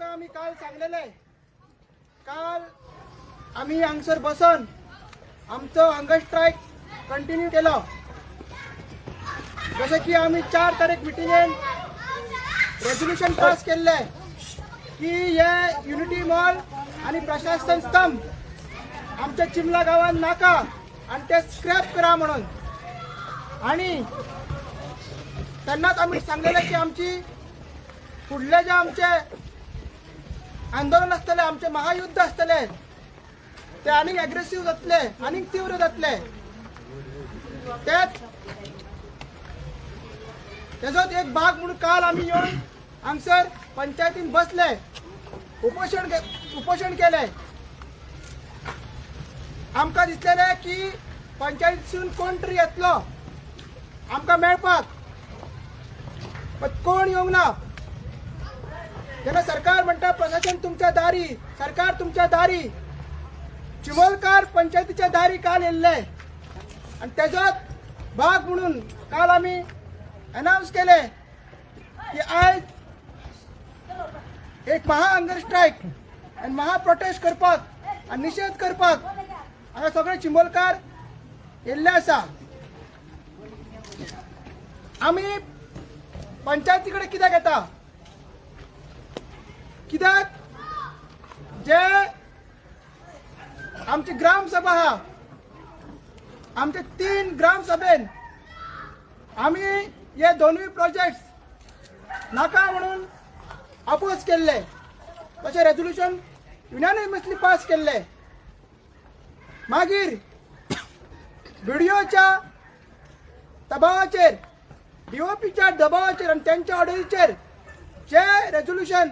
तुमका आम्ही काल सांगलेले, काल आम्ही हांगसर बसून आमचं हंगर स्ट्राईक कंटिन्यू केलं. जसं की आम्ही 4 तारीख मिटिंगेन रेझोल्युशन पास केले की हे युनिटी मॉल आणि प्रशासन स्तंभ आमच्या चिमला गावात नाका आणि ते स्क्रॅप करा म्हणून. आणि त्यांनाच आम्ही सांगलेलं की आमची पुढले जे आमचे आंदोलन असतले, आमचे महायुद्ध असतले, ते आणि अग्रेसिव्ह जातले आणि तीव्र जातले. त्याचाच एक भाग म्हणून काल आम्ही येऊन हांगसर पंचायतीन बसले, उपोषण केले. आमकां दिसलेले की पंचायतीसून कोण तरी येतलो आमकां मेळपाक, पण कोण येवंक ना. जेन्ना सरकार म्हणटा प्रशासन तुमच्या दारी, सरकार तुमच्या दारी, चिमोलकार पंचायतीच्या दारी काल येल्ले. आणि त्याचाच भाग म्हणून काल आम्ही अनाउन्स केले की आज एक महा हंगर स्ट्राईक आणि महा प्रोटेस्ट करपाक आणि निषेध करपाक हांगा सगळे चिमोलकार येल्ले आसा. आम्ही पंचायती कडेन कित्याक येता, कित्याक जे आमची ग्रामसभा आहा, आमचे 3 ग्रामसभेन आम्ही हे दोनूय प्रोजेक्ट्स नाका म्हणून अपोज केल्ले, तशें रेझोल्युशन युनॅनिमसली पास केल्ले. मागीर व्हिडिओच्या दबावाचेर, डीओपीच्या दबावाचेर आणि त्यांच्या ऑर्डरीचेर जे रेझोल्युशन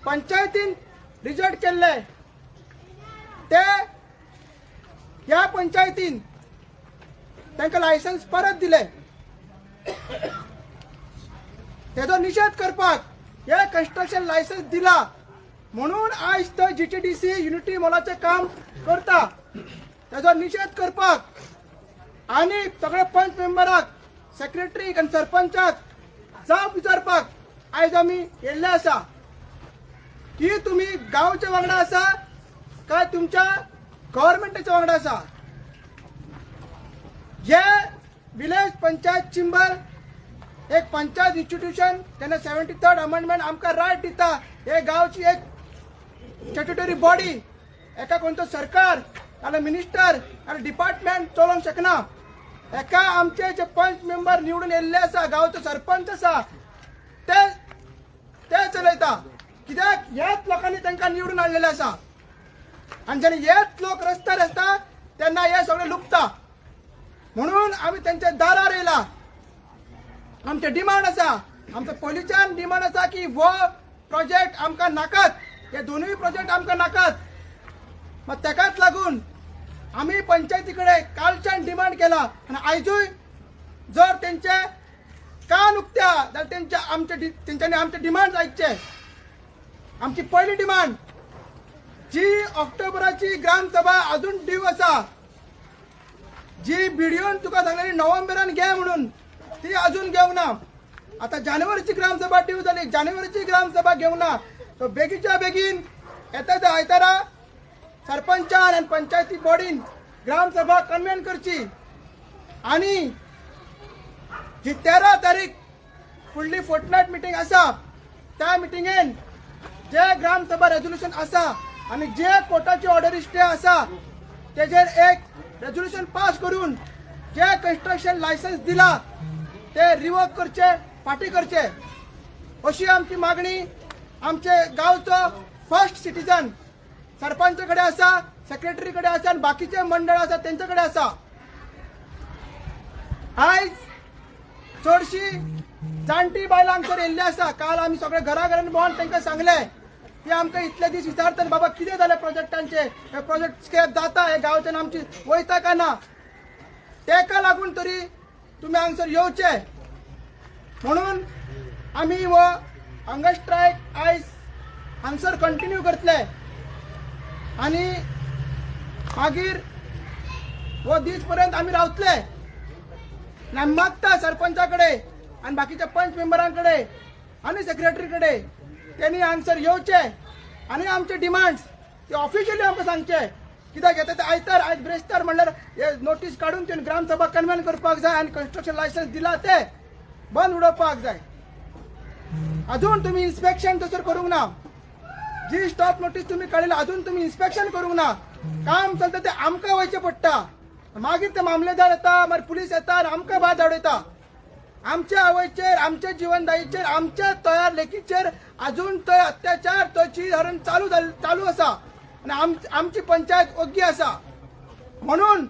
पंचायतीन रिजेक्ट केल्ले, ते ह्या पंचायतीन तांकां लायसन्स परत दिले. तेजो निषेध करपाक हे कन्स्ट्रक्शन लायसन्स दिला म्हणून आज तो जीटीडीसी युनिटी मॉलाचें काम करता. तेजो निषेध करपाक आणि सगळे पंच मेंबराक, सेक्रेटरीक आणि सरपंचाक जाप विचारपाक आज आमी येल्ले आसा की तुम्ही गांवच्या वांगडा आसा काय तुमच्या गव्हर्नमेंटाच्या वांगडा आसा. हे विलेज पंचायत चिंबर एक पंचायत इन्स्टिट्यूशन, तेन्ना 73rd अमेंडमेंट आमकां रायट दिता. हे गांवची एक स्टॅट्युटरी बॉडी, एका कोणतो सरकार नाल्यार मिनिस्टर आनी डिपार्टमेंट चलोवंक शकना. एका आमचे जे पंच मेंबर निवडून येल्ले आसा, गांवचो सरपंच आसा, ते चलयता. कित्याक हेच लोकांनी तांकां निवडून हाडलेले आसा. आणि जेन्ना हेच लोक रस्त्यार आसता तेन्ना हे सगळे लुकता. म्हणून आमी त्यांच्या दारार येयला. आमचे डिमांड आसा, आमचो पयलींच्यान डिमांड आसा की हो प्रोजेक्ट आमकां नाकात, हे दोनूय प्रोजेक्ट आमकां नाकात. मग ताकाच लागून आमी पंचायती कडेन कालच्यान डिमांड केला. आनी आयजूय जर तेंचे कान उक्त्या जाल्यार तेंच्यांनी आमचे डिमांड आयकचे. आमची पहिली डिमांड जी ऑक्टोबराची ग्रामसभा अजून ड्यू आसा, जी व्हिडिओन तुका सांगलेली नोव्हेंबरान घे म्हणून, ती अजून घेवंक ना. आता जानेवारीची ग्रामसभा ड्यू जाली, जानेवारीची ग्रामसभा घेवंक ना. सो बेगीच्या बेगीन येता त्या आयतारा सरपंचान आनी पंचायती बॉडीन ग्रामसभा कन्व्हेन करची. आणि जी 13 तारीख फुडली फोर्टनायट मिटींग आसा, त्या मिटिंगेन जे ग्रामसभा रेझोल्युशन आसा आणि जे कोर्टाची ऑर्डरी स्टे आसा तेजेर एक रेझोल्युशन पास करून जे कन्स्ट्रक्शन लायसन्स दिला ते रिवोक करचे, फाटी करचे, अशी आमची मागणी आमचे गांवचो फर्स्ट सिटीजन सरपंच कडेन आसा, सेक्रेटरी कडेन आसा आणि बाकीचे मंडळ आसा तेंचे कडेन आसा. आयज चडशी जाणटी बायलां हांगसर येयल्ली आसा. काल आमी सगळे घराघरांनी भोंवन तांकां सांगले की आमकां इतले दीस विचारतात बाबा कितें जालें प्रोजेक्टांचे, हे प्रोजेक्ट स्केप जाता, हे गांवच्यान आमची वयता काय ना. तेका लागून तरी तुमी हांगसर येवचे म्हणून आमी हो हंगर स्ट्रायक आयज हांगसर कंटिन्यू करतले. आणि मागीर हो दीस पर्यंत आमी रावतले. आमी मागता सरपंचा कडेन आणि बाकीच्या पंच मेंबरांकडे आणि सेक्रेटरी कडे त्यांनी आन्सर येवचे आणि आमचे डिमांड्स ते ऑफिशियली आमकां सांगचे कित्याक येता ते आयज ब्रेस्तार म्हणल्यार हे नोटीस काडून ते ग्रामसभा कन्व्हेन करपाक जाय आनी कन्स्ट्रक्शन लायसन्स दिला ते बंद उडोवपाक जाय. अजून तुम्ही इन्स्पेक्शन थंयसर करूंक ना. जी स्टॉप नोटीस तुम्ही काडिल्ली अजून तुम्ही इन्स्पेक्शन करूंक ना. काम चलता ते आमकां वयचें पडटा. मागीर ते मामलेदार येता मागीर पुलीस येता आनी आमकां भायर धाडयता. आमच्या आवयचेर आमच्या जिवनदायीचेर आमच्या तयार लेखीचेर अजून थंय अत्याचार थंयची धरण चालू आसा आनी आमची पंचायत ओग्गी आसा. म्हणून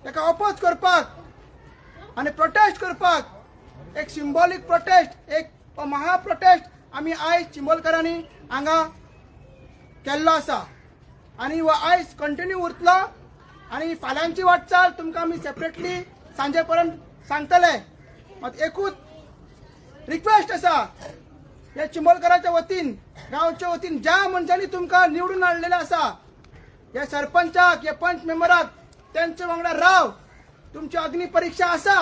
ताका ऑपोज करपाक आनी प्रोटेस्ट करपाक एक सिंबॉलीक प्रोटेस्ट एक महा प्रोटेस्ट आमी आयज चिंबोलकरांनी हांगा केल्लो आसा आनी हो आयज कंटिन्यू उरतलो आनी फाल्यांची वाटचाल तुमकां आमी सेपरेटली सांजे पर्यंत सांगतले. मात एकूच रिक्वेस्ट आसा हे चिंबोलकरांच्या वतीन गांवच्या वतीन ज्या मनशांनी तुमकां निवडून हाडलेले आसा हे सरपंचाक हे पंच मेंबराक तेंचे वांगडा राव. तुमची अग्निपरीक्षा आसा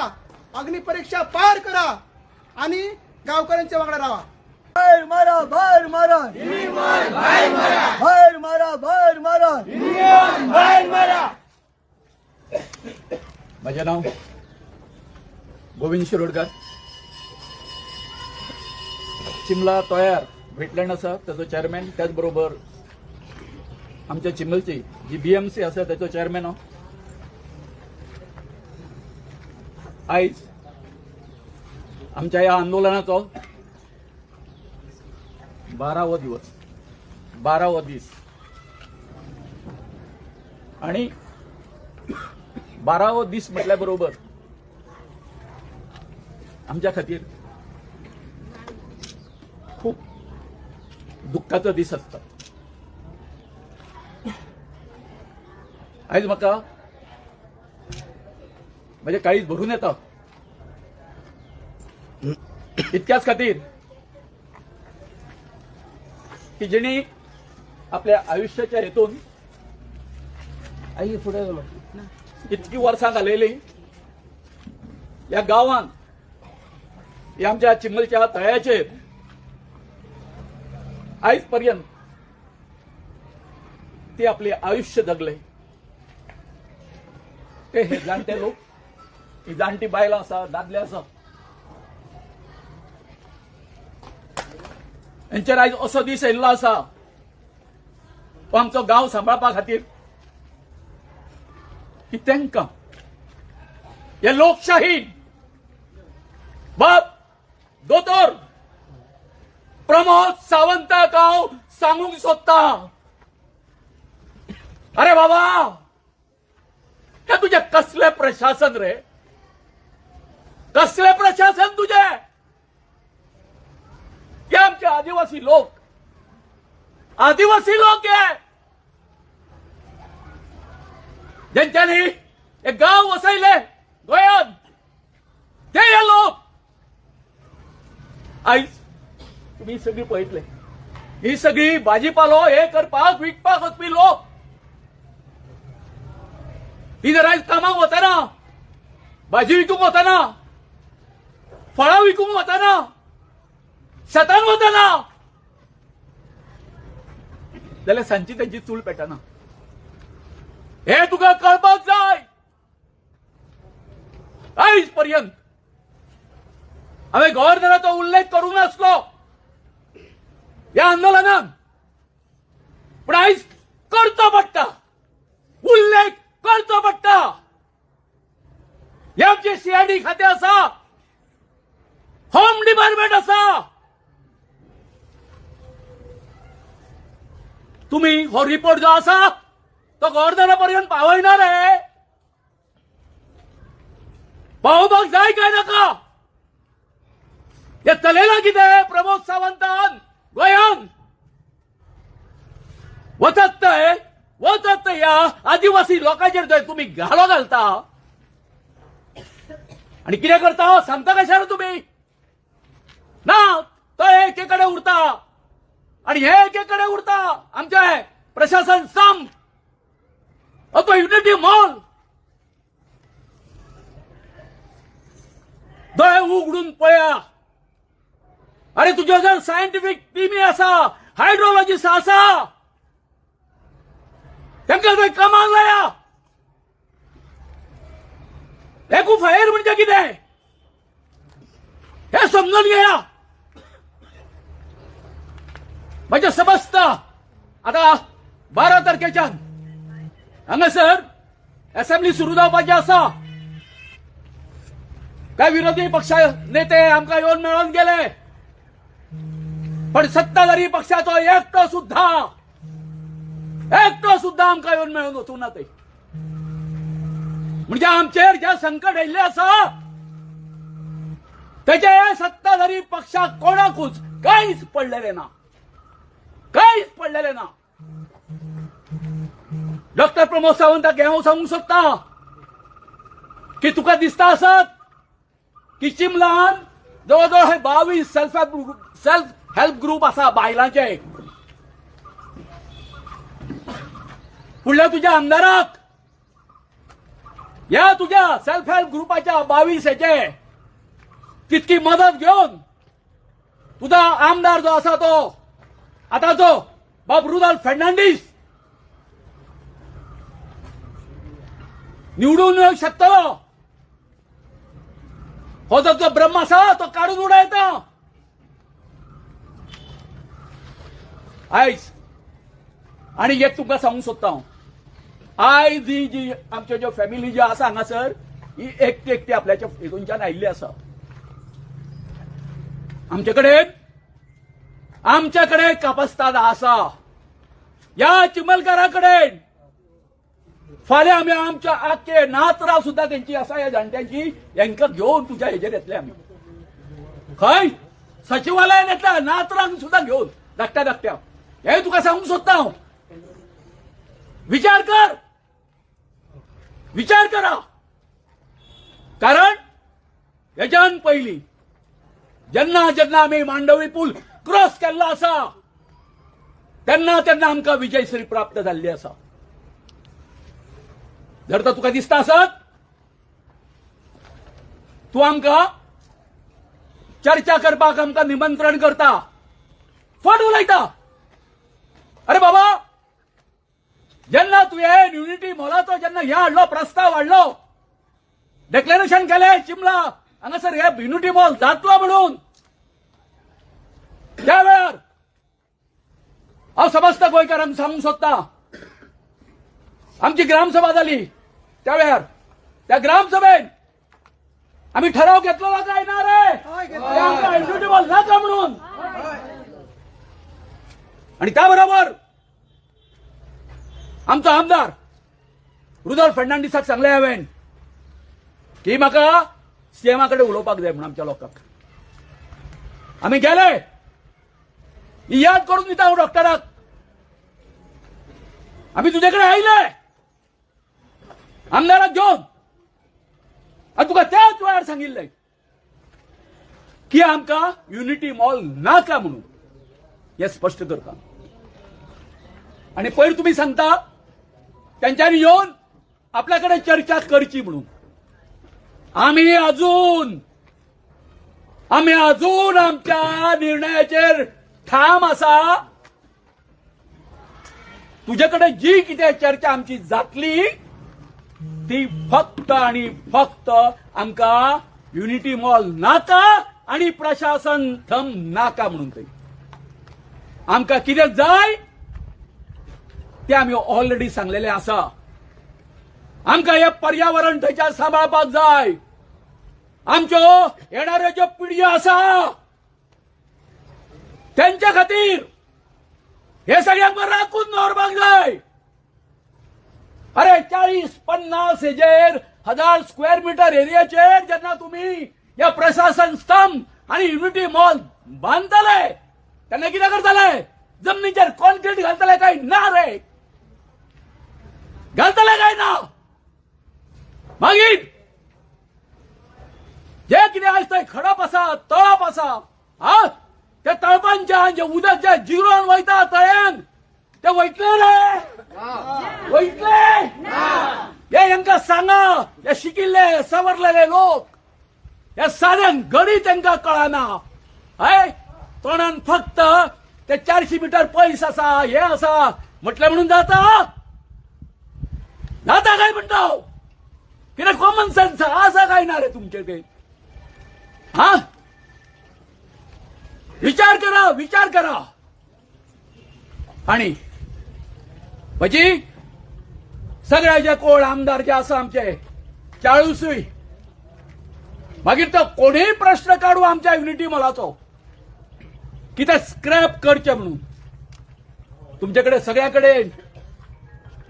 अग्निपरीक्षा पार करा आनी गांवकऱ्यांच्या वांगडा रावा. बाहेर मारा बाहेर मारा बाहेर मारा बाहेर मारा. माझे नाव गोविंद शिरोडकर. चिमला तयार वेटलँड आसा त्याचो चेअरमॅन त्याचबरोबर आमच्या चिमलची जी BMC आसा त्याचो चेअरमॅन हांव. आयज आमच्या ह्या आंदोलनाचो 12वो दीस आणि 12वो दीस म्हटल्या बरोबर आमच्या खातीर खूप दुःखाचो दीस आसता. आयज म्हाका म्हणजे काळीज भरून येता इतक्याच खातीर की जेणी आपल्या आयुष्याच्या हेतून आई फुडें इतकी वर्सां घालयली या गांवांत या आमच्या चिमलच्या तळ्याचेर आयज पर्यंत ते आपले आयुष्य जगले. ते हे जाणटे लोक ही जाणटी बायलां आसा दादले आसा यांचेर आयज असो दीस येयल्लो आसा तो आमचो गांव सांबाळपा खातीर की तांकां हे लोकशाहीन बाब दोतोर प्रमोद सावंताक हांव सांगूंक सोदता. अरे बाबा हे तुझे कसले प्रशासन रे कसले प्रशासन तुझे. हे आमचे आदिवासी लोक हे ज्यांच्यानी हे गाव वसयले गोंयांत ते हे लोक आयज तुम्ही सगळी पळयतले ही सगळी भाजीपालो हे करपाक विकपाक वचपी लोक ही जर आयज कामाक वतना भाजी विकूंक वतना फळां विकूंक वतना शेतान वतना जाल्यार सांजची त्यांची चूल पेटना. हे तुका कळपाक जाय. आयज पर्यंत हांवें गव्हर्नराचो उल्लेख करूंक नासलो ह्या आंदोलनात पूण आयज करचो पडटा उल्लेख करचो पडटा. हे आमचे CID खातें आसा होम डिपार्टमेंट आसा. तुम्ही हो रिपोर्ट जो आसा तो गव्हर्नरापर्यंत पावयना रे. पावोवपाक जाय काय नाका. हे चलयलां कितें प्रमोद सावंतान गोंयांत वचत ह्या आदिवासी लोकांचेर थंय तुम्ही घालो घालता आणि कितें करता सांगता कशाला तुम्ही ना तो एकेकडे उरता आणि हे एकेकडे उरता. आमचे प्रशासन संप तो युनिटी मॉल दोळे उघडून पळया अरे तुझ्या जर सायंटिफिक टीमी असा हायड्रोलॉजिस्ट असा तांकां थंय कामाक लाया. एकू फायर म्हणजे कितें हे समजून घेया. म्हणजे समजता आता 12 तारखेच्यान हांगासर असेंब्ली सुरू जावपाची आसा. काय विरोधी पक्ष नेते आमकां येवन मेळोन गेले, पण सत्ताधारी पक्षाचो एकटो सुद्धा आमकां येवन मेळोन वचूंक ना. ते म्हणजे आमचेर जे संकट आयिल्लें आसा तेचे सत्ताधारी पक्षाक कोणाकूच कांयच पडलेलें ना. डॉक्टर प्रमोद सावंताक हांव सांगूंक सोदता की तुका दिसता आसत की चिमलान जवळजवळ हे 22 सेल्फ हेल्प ग्रुप आसा बायलांचे. फुडल्या तुझ्या आमदाराक या तुझ्या सेल्फ हेल्प ग्रुपाच्या 22 हेचे तितकी मदत घेऊन तुझा आमदार जो आसा तो आताचो बाब रुदाल फर्नांडीस निवडून येवंक शकतलो. हो जो ब्रह्म आसा तो काढून उडयता. आयज आणि एक तुमकां सांगूंक सोदता हांव, आयज ही जी आमच्यो ज्यो फॅमिली ज्यो आसा हांगासर ही एकटी आपल्याच्या हितूनच्यान आयिल्ली आसा. आमचे कडेन कापस्ताद आसा. या चिमलकारा कडेन फाल्यां आमी आमच्या आख्खे नातरां सुद्धा त्यांची आसा ह्या जाणट्यांची, हांकां घेवन तुज्या हेजेर येतले आमी. खंय सचिवालयान येतल्या नातरांक सुद्धा घेवन धाकट्या हे तुका सांगूंक सोदता हांव. विचार करा. कारण हेच्यान पयलीं जेन्ना आमी मांडवी पूल क्रॉस केल्लो आसा तेन्ना आमकां विजयश्री प्राप्त जाल्ली आसा. जर तर तुका दिसता आसत तूं आमकां चर्चा करपाक आमकां निमंत्रण करता, फट उलयता. अरे बाबा, जेन्ना तुवें युनिटी मॉलाचो जेन्ना हे हाडलो प्रस्ताव हाडलो, डिक्लेरेशन केलें चिमला हांगासर हे युनिटी मॉल जातलो म्हणून, त्या वेळार हांव समस्त गोंयकारांक सांगूंक सोदता आमची ग्रामसभा जाली त्या वेळार त्या ग्रामसभेन आम्ही ठराव घेतलेला काय ना रे युनिटी मॉल नाका म्हणून. आणि त्याबरोबर आमचो आमदार रुदाल फर्नांडीसाक सांगले हांवें की म्हाका सीएमाकडे उलोवपाक जाय म्हणून आमच्या लोकांक. आमी गेले, याद करून दिता हांव डॉक्टराक, आमी तुजे कडेन आयले आमदाराक घेवन, आनी तुका त्याच वेळार सांगिल्लें की आमकां युनिटी मॉल नाका म्हणून हे स्पश्ट करता. आणि पयर तुमी सांगता त्यांच्यानी येवन आपल्याकडे चर्चा करची म्हणून. आम्ही अजून आमच्या निर्णयाचेर ठाम आसा. तुझ्याकडे जी कितें चर्चा आमची जातली ती फक्त आणि फक्त आमकां युनिटी मॉल नाका आणि प्रशासन थंब नाका म्हणून. थंय आमकां कितें जाय ते आमी ऑलरेडी सांगलेले आसा. आमकां हे पर्यावरण थंयच्या सांबाळपाक जाय. आमच्यो येणाऱ्यो ज्यो पिढयो आसा त्यांच्या खातीर हे सगळ्यांक राखून दवरपाक जाय. अरे 40-50 हेजेर 1000 स्क्वेअर मीटर एरियाचेर जेन्ना तुम्ही या प्रशासन स्तंभ आणि युनिटी मॉल बांधतले तेन्ना कितें करतले? जमनीचेर कॉन्क्रीट घालतले काय ना रे? घालतले काय ना? मागीर जे कितें आयज थंय खडप आसा, तळप आसा, त्या तळपांच्या जे उदक जे जिरोन वयता तळ्यान ते वयतले रे? वयतले? हे हांकां सांगा. हे शिकिल्ले सवरलेले लोक, हे साऱ्यांक घडी तांकां कळना. हय तोंडान फक्त ते 400 मीटर पयस असा हे असा म्हटलं म्हणून जाता काय म्हणतो किती कॉमन सेन्स असा काय ना रे तुमच्याकडे हा विचार करा आणि म्हणजे सगळ्या जे कोण आमदार जे असं आमचे 40 मागीर तो कोणीय प्रश्न काढू आमच्या युनिटी मॉलाचो कितें स्क्रॅप करचे म्हणून तुमच्याकडे सगळ्याकडे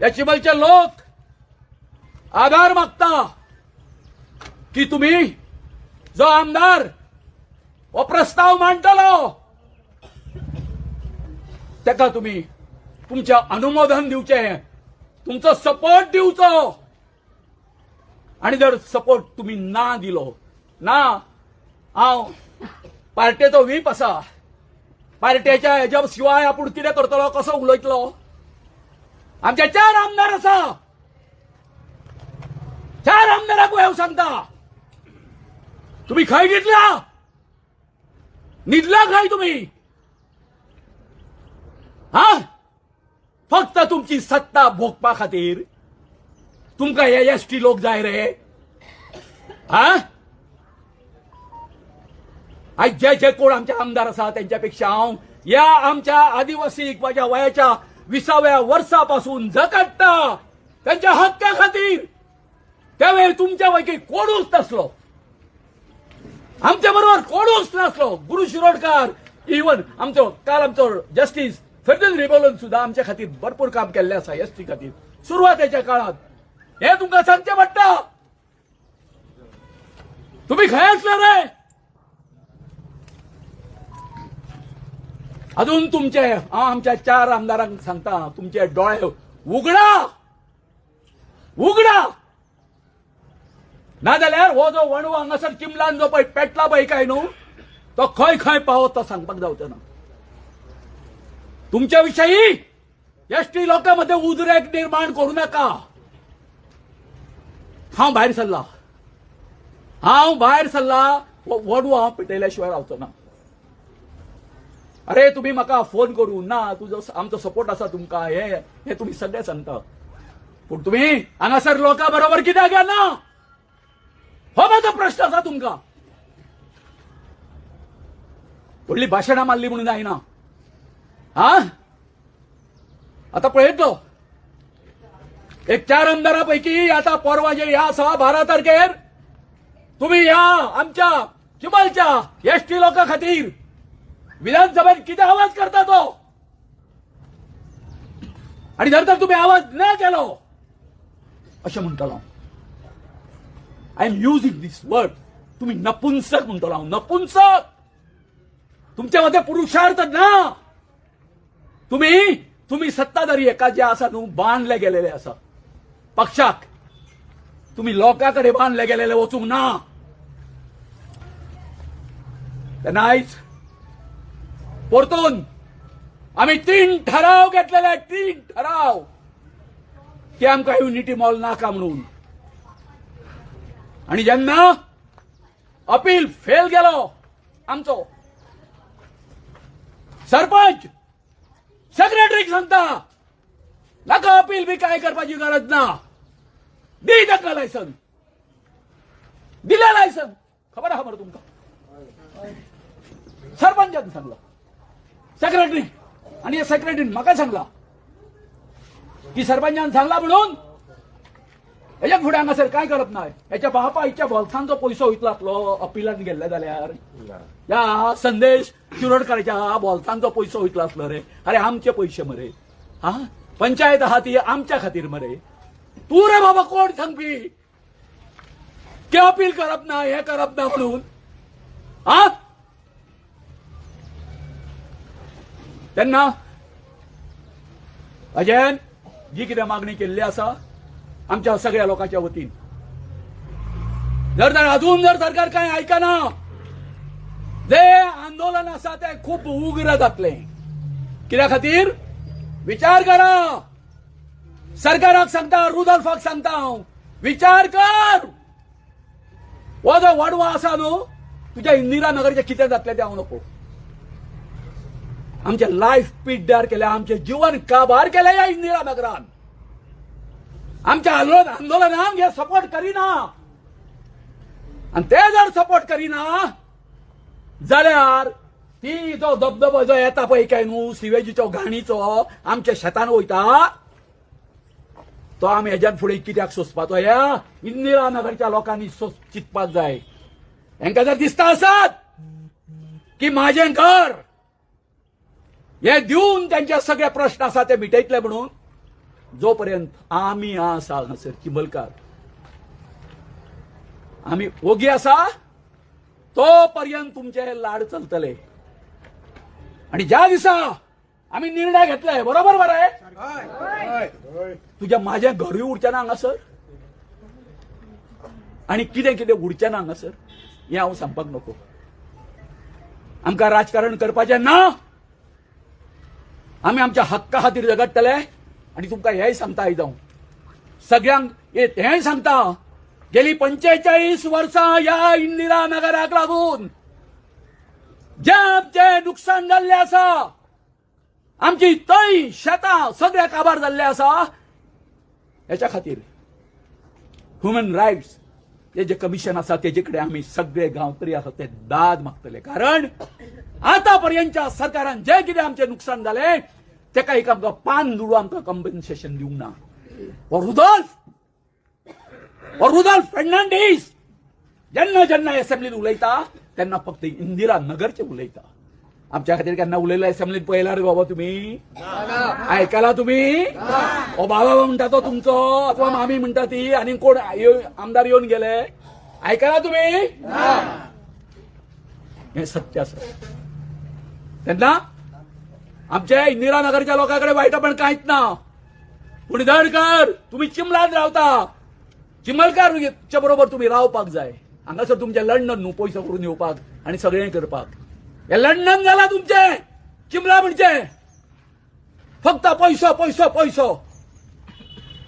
या चिमलचे लोक आभार मागता की तुम्ही जो आमदार हो प्रस्ताव मांडटलो ताका तुम्ही तुमच्या अनुमोदन दिवचे तुमचो सपोर्ट दिवचो आणि जर सपोर्ट तुम्ही ना दिलो ना हांव पार्टेचो व्हीप आसा पार्टेच्या हेच्या शिवाय आपूण कितें करतलो कसो उलयतलो आमचे 4 आमदार आसा 4 आमदाराक हांव सांगता तुम्ही खंय न्हिदला खंय तुम्ही हा फक्त तुमची सत्ता भोगपा खातीर तुमकां हे एसटी लोक जाय रे हा आज जे कोण आमचे आमदार आसा त्यांच्यापेक्षा हांव या आमच्या आदिवासी माझ्या वयाच्या 20व्या वर्सापासून झगडटा त्यांच्या हक्का खातीर त्यावेळी तुमच्या पैकी कोणूच नसलो आमच्या बरोबर कोणूच नसलो गुरु शिरोडकर इवन आमचो जस्टिस फेडरल रिबोलन सुद्धा आमच्या खातीर भरपूर काम केल्लें आसा एसटी खातीर सुरवातेच्या काळात हे तुमकां सांगचें पडटा तुम्ही खंय आसले रे अजून तुमचे आमच्या 4 आमदारांक सांगता तुमचे डोळे उगडा नाजाल्यार हो जो वणू हांगासर चिमलान जो पळय पेटला पळय काय न्हू तो खंय पावत तो सांगपाक जावचो ना तुमच्या विषयी एसटी लोकांमध्ये उद्रेक निर्माण करू नका हांव भायर सरला वडू हांव पेटयल्याशिवाय रावचो ना अरे तुम्ही म्हाका फोन करून ना तुजो आमचो सपोर्ट आसा तुमकां हे तुम्ही सगळे सांगता पूण तुम्ही हांगासर लोकां बरोबर कित्याक ना हो माझा प्रश्न आसा तुमकां व्हडली भाशणां मारली म्हणून जायना हा आता पळयतलो एक 4 आमदारांपैकी आता परवा जे ह्या आसा 12 तारखेर तुम्ही ह्या आमच्या चिमलच्या एसटी लोकां खातीर विधानसभेत किती आवाज करता तो आणि जर तर तुम्ही आवाज न केलो अशें म्हणटलो I am using this word तुम्ही नपुंसक म्हणटलो नपुंसक तुमच्यामध्ये पुरुषार्थ ना तुम्ही सत्ताधारी एका जे आसा न्हू बांधले गेलेले आसा पक्षाक तुम्ही लोकांकडे बांधले गेलेले वचूंक ना तेन्ना आयज परतून आम्ही 3 ठराव घेतलेले 3 ठराव की आमकां युनिटी मॉल नाका म्हणून आणि जेन्ना अपील फेल गेलो आमचो सरपंच सेक्रेटरीक सांगता नाका अपील बी काय करपाची गरज ना दी ताका लायसन दिले लायसन खबर आहा मरे तुमकां सरपंचान सांगला सेक्रेटरी आणि या सेक्रेटरीन म्हाका सांगला की सरपंचान सांगला म्हणून हेच्या फुडें हांगासर काय करप ना हेच्या बापायच्या बोल्सांचो पयसो वयतलो आसलो अपिलान गेल्ले जाल्यार या संदेश शिरोडकराच्या बोल्सांचो पयसो वयतलो आसलो रे अरे आमचे पयशे मरे हा पंचायत आहा ती आमच्या खातीर मरे तू रे बाबा कोण सांगपी की अपील करप ना हे करप ना म्हणून हा तेन्ना अजयन जी कितें मागणी केल्ली आसा आमच्या सगळ्या लोकांच्या वतीन जर अजून जर सरकार काय आयकना जे आंदोलन आसा ते खूप उग्र जातले कित्या खातीर विचार करा सरकाराक सांगता रुडॉल्फाक सांगता हांव विचार कर हो जो वडवा आसा न्हू तुज्या इंदिरा नगरचे कितें जातलें तें हांव नको आमचे लाईफ पिड्ड्यार केल्या, आमचे जीवन काबार केल्या या इंदिरा नगरान. आमच्या आंदोलनाक हे सपोर्ट करिना. आणि ते जर सपोर्ट करिना जाल्यार ती जो धबधबो जो येता पळय काय न्हू सिवेजीचो घाणीचो आमच्या शेतान वयता तो आमी हेज्यान फुडें कित्याक सोंसपाचो ह्या इंदिरा नगरच्या लोकांनी चिंतपाक जाय. हेंका जर दिसता आसत की माझे घर हे दिवन त्यांचे सगळे प्रश्न आसा ते मिटयतले म्हणून, जोपर्यंत आमी आसा हांगासर चिंबलकार आमी ओगी आसा तोपर्यंत तुमचे लाड चलतले. आणि ज्या दिसा आम्ही निर्णय घेतलाय बरोबर मरे तुझ्या माझ्या घरी उरच्या ना हांगासर आणि कितें कितें उरचें ना हांगासर हें हांव सांगपाक नको. आमकां राजकारण करपाचें ना. आमी आमच्या हक्का खातीर झगडटले. आणि तुमकां हेंय सांगता आयज हांव सगळ्यांक हेंय सांगता गेली 45 वर्सां ह्या इंदिरा नगराक लागून जे आमचे नुकसान जाल्ले आसा, आमची तळी शेतां सगळे काबार जाल्ले आसा, हेच्या खातीर ह्युमन रायट्स हे जे कमिशन आसा तेजे कडेन आमी सगळे गांवकरी आसा ते दाद मागतले. कारण आतापर्यंतच्या सरकारान जे कितें आमचे नुकसान जालें तेका एक आमकां पान दुडू आमकां कॉम्पेन्सेशन दिवंक ना. रुदोल्फ फर्नांडीस जेन्ना जेन्ना असेंब्लीत उलयता तेन्ना फक्त इंदिरा नगरचे उलयता. आमच्या खातीर केन्ना उलयला असेंब्लीत पळयला रे बाबा तुम्ही? आयकला तुम्ही? ओ बाबा म्हणटा तो तुमचो अथवा मामी म्हणटा ती आणि कोण आमदार येऊन गेले ऐकला तुम्ही? हे सत्य असं. तेन्ना आमच्या इंदिरा नगरच्या लोकांकडे वाईटपण कांयच ना. कुणीदडकर तुम्ही चिमलात रावता, चिमलकारच्या बरोबर तुम्ही रावपाक जाय. हांगासर तुमचे लंडन न्हू पयसो करून येवपाक आणि सगळें करपाक. हे लंडन जाला तुमचे चिमला म्हणजे फक्त पैसो पैसो पैसो.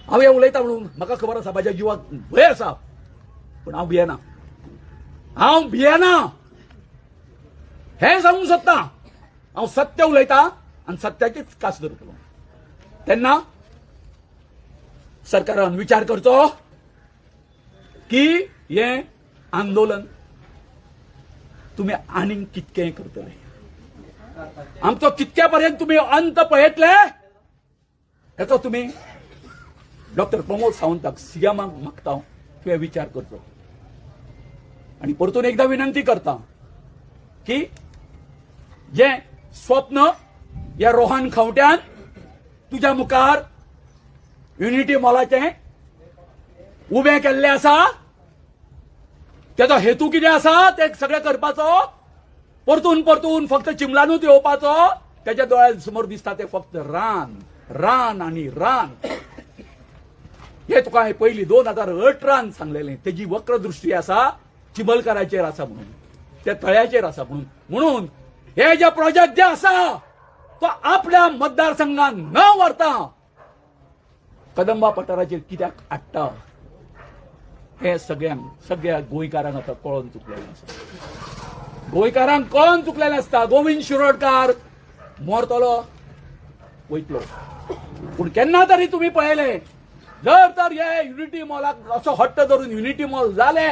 हांव हे उलयता म्हणून म्हाका खबर आसा म्हाज्या जिवाक भंय आसा पूण हांव भियेना. हांव भियेना हे सांगूंक सोदता. हांव सत्य उलयता आनी सत्याचीच कास धरतलो. तेन्ना सरकारान विचार करचो की हे आंदोलन तुम्ही आनीक कितकें करतले, आमचो कितक्या पर्यंत तुम्ही अंत पळयतले हेचो तुम्ही डॉक्टर प्रमोद सावंताक सीएमाक मागता तुवें विचार करचो. आणि परतून एकदा विनंती करता की जे स्वप्न या रोहन खंवट्यान तुझ्या मुखार युनिटी मॉलाचे उबे केल्ले आसा त्याचा हेतू कितें आसा ते सगळें करपाचो. परतून परतून फक्त चिमलानूच येवपाचो. त्याच्या दोळ्यां दिसता ते फक्त रान रान आणि रान. हे तुका हांवें पयलीं 2018 सांगलेलें. तेजी वक्रदृष्टी आसा चिमलकाराचेर आसा म्हणून, त्या तळ्याचेर आसा म्हणून हे जे प्रोजेक्ट जे आसा तो आपल्या मतदारसंघात न व्हरता कदंबा पठाराचेर कित्याक हाडटा हे सगळ्या गोंयकारांक आता कळून चुकलेलें आसा. गोंयकारांक कळून चुकलेलें आसता. गोविंद शिरोडकार मरतलो वयतलो पूण केन्ना तरी तुम्ही पळयले जर तर हे युनिटी मॉलाक असो हट्ट धरून युनिटी मॉल जाले,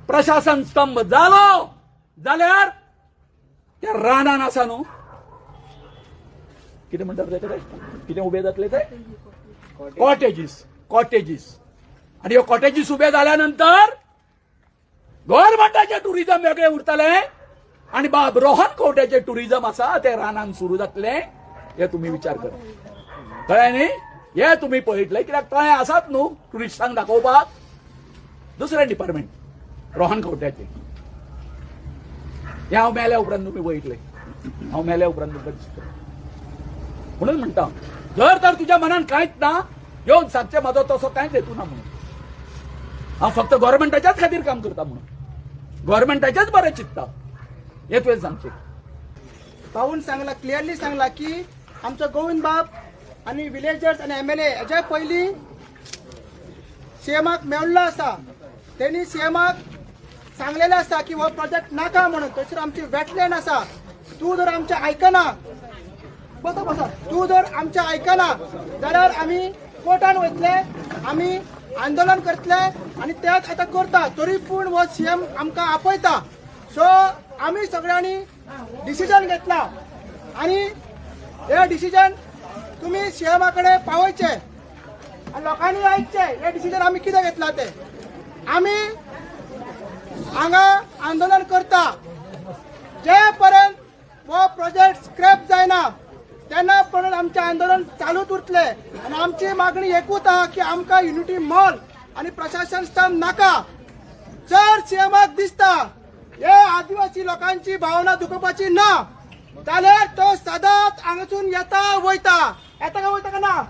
प्रशासन स्तंभ जालो जाल्यार त्या रानान आसा न्हू कितें म्हणटात तेका कितें उबे जातले ते कॉटेजीस. आणि हे कॉटेजीस उबे झाल्यानंतर गव्हर्नमेंटाचे टुरिझम वेगळे उरतले आणि रोहन खंवट्याचे टुरिझम आसा ते रानान सुरू जातले. हे तुम्ही विचार करा. कळ्ळें न्ही? हे तुम्ही पळयतले कित्याक तळें आसात न्हू टुरिस्टांक दाखोवपाक. दुसरें डिपार्टमेंट रोहन खंवट्याचे हे हांव मेल्या उपरांत तुम्ही पळयतले. हांव मेल्या उपरांत तुमकां दिसतलें. म्हणून म्हणटा जर तर तुझ्या मनान कांयच ना येवन सांगचें म्हाजो तसो कांयच हेतू ना म्हणून. हांव फक्त गव्हर्नमेंटाच्याच खातीर काम करता म्हणून, गव्हर्नमेंटाचेच बरें चिंतता हे तुवें सांगचें. पाहून सांगला क्लिअरली सांगला की आमचो गोविंद बाब आणि विलेजर्स आणि MLA हेच्या पयलीं सीएमाक मेळ्ळो आसा. त्यांनी सीएमाक सांगलेलें आसा की हो प्रोजेक्ट नाका म्हणून. थंयसर आमची वेटलँड आसा. तूं जर आमचें आयकना बसा बसा. तू जर आमच्या ऐकना जाल्यार आम्ही कोर्टान वयतले, आम्ही आंदोलन करतले आणि त्यात आता करता तरी पूण हो सीएम आमकां आपयता. सो आम्ही सगळ्यांनी डिसिजन घेतला आणि हे डिसिजन तुम्ही सीएमाकडे पावयचे आणि लोकांनी ऐकचे. हे डिसिजन आम्ही कितें घेतला ते आम्ही हांगा आंदोलन करता जे पर्यंत हो प्रोजेक्ट स्क्रॅप जायना तेन्ना पर्यंत आमचें आंदोलन चालूच उरतले. आणि आमची मागणी एकूच आहा की आमकां युनिटी मॉल आणि प्रशासन स्तंभ नाका. जर सीएमाक दिसता हे आदिवासी लोकांची भावना दुखोवपाची ना जाल्यार तो सदांच हांगासून येता वयता. येता का वयता का ना?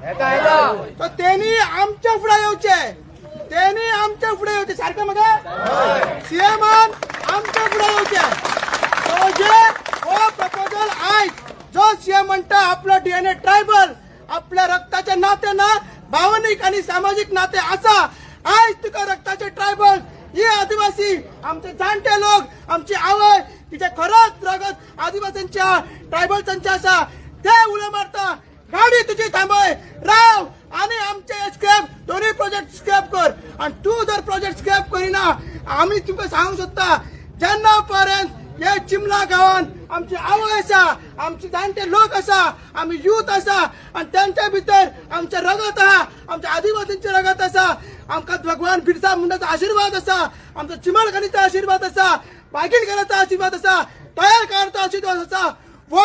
तो तेनी आमच्या फुडें येवचे, तेनी आमच्या फुडें येवचे. सारखें मगे सीएमान आमच्या फुडें येवचे. तो जे हो प्रपोजल आयज जो सीएम म्हणटा आपलो डीएनए ट्रायबल, आपल्या रक्ताचे नाते ना भावनीक आणि सामाजिक नाते आसा. आयज तुका रक्ताचे ट्रायबल हे आदिवासी आमचे जाणटे लोक, आमची आवय तिचे खरंच रगत आदिवासींच्या ट्रायबल्सांचे आसा ते उलो मारता. गाडी तुझी थांबय राव आणि आमचे स्क्रॅप दोन्ही प्रोजेक्ट स्क्रॅप कर. आणि तू जर प्रोजेक्ट स्क्रॅप करिना आम्ही तुमकां सांगूंक सोदता जेन्ना पर्यंत हे चिमला गांवान आमची आवय आसा, आमचे जाणटे लोक आसा, आम्ही यूथ आसा आणि त्यांच्या भितर आमचे रगत आहा, आमच्या आदिवासींचे रगत आसा. आमकां भगवान बिरसा मुंडाचा आशीर्वाद आसा, आमचा चिमलगणीचा आशीर्वाद आसा, बागीलकरांचा आशीर्वाद आसा, तयारकारांचा आशीर्वाद आसा. वो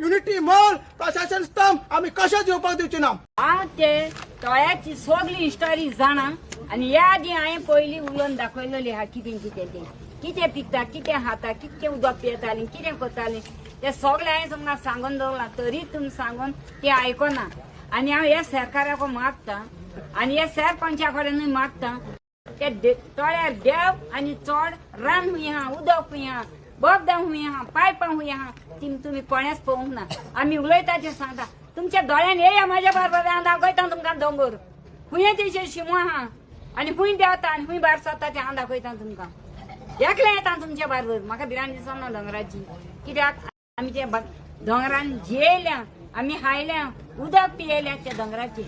युनिटी मॉल प्रशासन स्तंभ आम्ही कशाच येवपाक दिवचे ना. हांव ते तळ्याची सगळी स्टोरी जाणा आणि या आधी हांवें पयलीं उलोवन दाखयलेली आहा कितें ते कितें पिकता, कितें खाता, कितें उदक पियेतालीं, कितें करतालीं ते सगळें हांवें तुमकां सांगून दवरलां. तरी तुमी सांगून ते आयकना. आनी हांव ह्या सरकाराक मागता आनी ह्या सरपंचा कडेनूय मागता ते तळ्यार देव आनी चोड रान हुंय आहा, उदक हुंय आहा, बोगदा हुंय आहा, पायपां हुंय आहा, ती तुमी कोणेच पळोवंक ना. आमी उलयता ते सांगता तुमच्या दोळ्यान येया म्हाज्या बरोबर हांव दाखयता तुमकां दोंगर हुंय तेचे शिमो आहा आनी हुंय देंवता आनी हुंय भायर सरता ते हांव दाखयता तुमकां. एकले येता तुमच्या बरोबर. म्हाका भिरांत दिसना दोंगराची. कित्याक आमी त्या दोंगरान जेयल्या, आमी हायल्या, उदक पियेल्या त्या दोंगराचे.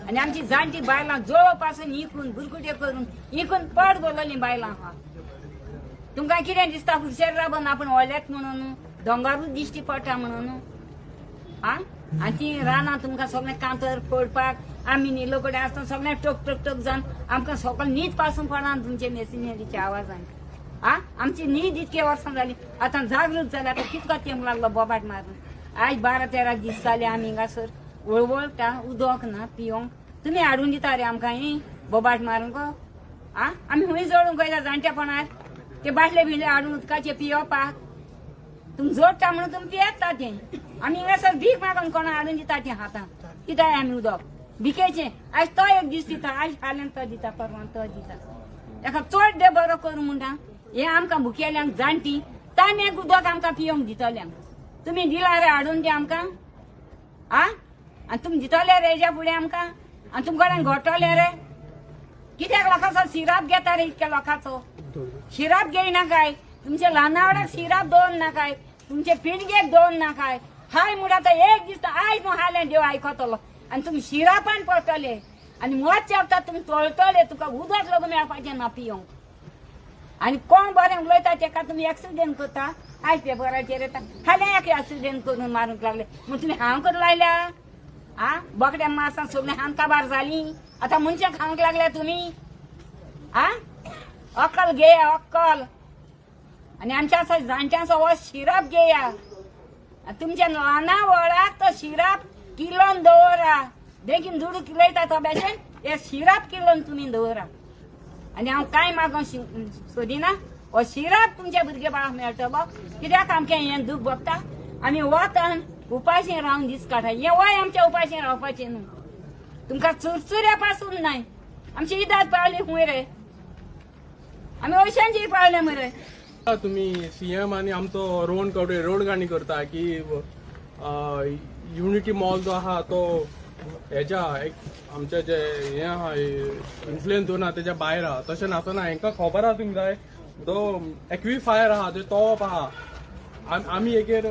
आनी आमची जाणटी बायलां जवळ पासून इकून बुरकुटे करून इकून पड बोलली बायलां आहा. तुमकां कितें दिसता हुशार राबून आपण व्हडलेत म्हणून दोंगरूच दिश्टी पडटा म्हणून आ? आनी ती रानां तुमकां सगळें कांतर फोडपाक आमी न्हिलो कडेन आसतना सगळें टोक टोक टोक जावन आमकां सगळें न्हीद पासून पडना तुमचे मेसिनेरीच्या आवाजान. आमची न्हीद इतके वर्सां जाली आतां जागृत जाली. आतां कितको तेंप लागलो बोबाट मारून. आयज 12-13 दीस जाले आमी हिंगासर वळवळटा उदक ना पिवंक. तुमी हाडून दिता रे आमकां ही बोबाट मारून गो. आमी हुंय जोडूंक वयता जाणटेपणात ते बाटले बिटले हाडून उदकाचे पियोवपाक. तुमी जोडटा म्हणून तुमी पियेता तें. आमी हिंगासर भीक मागून कोणा हाडून दिता तें हातान कित्याक आमी उदक भिकेचें. आयज तो एक दीस दिता, आयज फाल्यां तो दिता, परवां तो दिता. एका चड डे बरो करूं म्हणटा हे आमकां भुकेल्यांक जाणटी तानेक उदक आमकां पियोंक दितल्यांक. तुमी दिला रे हाडून तें आमकां आनी तुमी दितले रे हेज्या फुडें आमकां आनी तुमचे कडेन घोटले रे. कित्याक लोकांचो सिराप घेता रे इतक्या लोकांचो. शिराप घेयना काय, तुमच्या ल्हानावड्याक शिराप दवरना काय, तुमचे पिणगेक दवरना काय. हाय म्हणून आतां एक दीस आयज न्हू हालें देव आयकतलो आनी तुमी शिरापान पडटले आनी मोत चेपता तुमी तळटले. तुका उदक लोक मेळपाचें ना पियोंक. आनी कोण बरें उलयता तेका तुमी एक्सिडेंट करता. आयज पेपराचेर येता फाल्यां एक एक्सिडेंट करून मारूंक लागले म्हूण तुमी हांव करूं लायल्या. बोकड्या मासां सगळीं हांग काबार जालीं. आतां मनशां खावंक लागल्या तुमी. अक्कल घेया अक्कल. आनी आमच्या जाणट्यांचो हो शिराप घेया. तुमच्या ल्हाना वळाक तो शिराप किलोन दवरा. देखीन दुडू किलयता तो भाशेन हे शिराप किलोन तुमी दवरा. आनी हांव कांय मागोंक सोदिना. हो शिराप तुमच्या भुरगे बाळाक मेळटलो. कित्याक आमचें हें दूख भोगता आमी वतान उपाशी रावन दीस काडटा. हें वय आमचें उपाशी रावपाचें न्हू. तुमकां चुरचुऱ्या पासून नाय. आमची इदात पावली खूंय रे. आमी अयशांचेर पावले मरे. तुम्ही सीएम आणि आमचो रोड गाणी करता की युनिटी मॉल जो आहा तो हेच्या आमचे जे हे आहा इन्फ्लुएन्स जोन आहा तेच्या भायर आहा तशें नासना. हांकां खबर आहा तुमकां जाय जो एक्विफायर आहा ते टॉप आहा आमी एकेर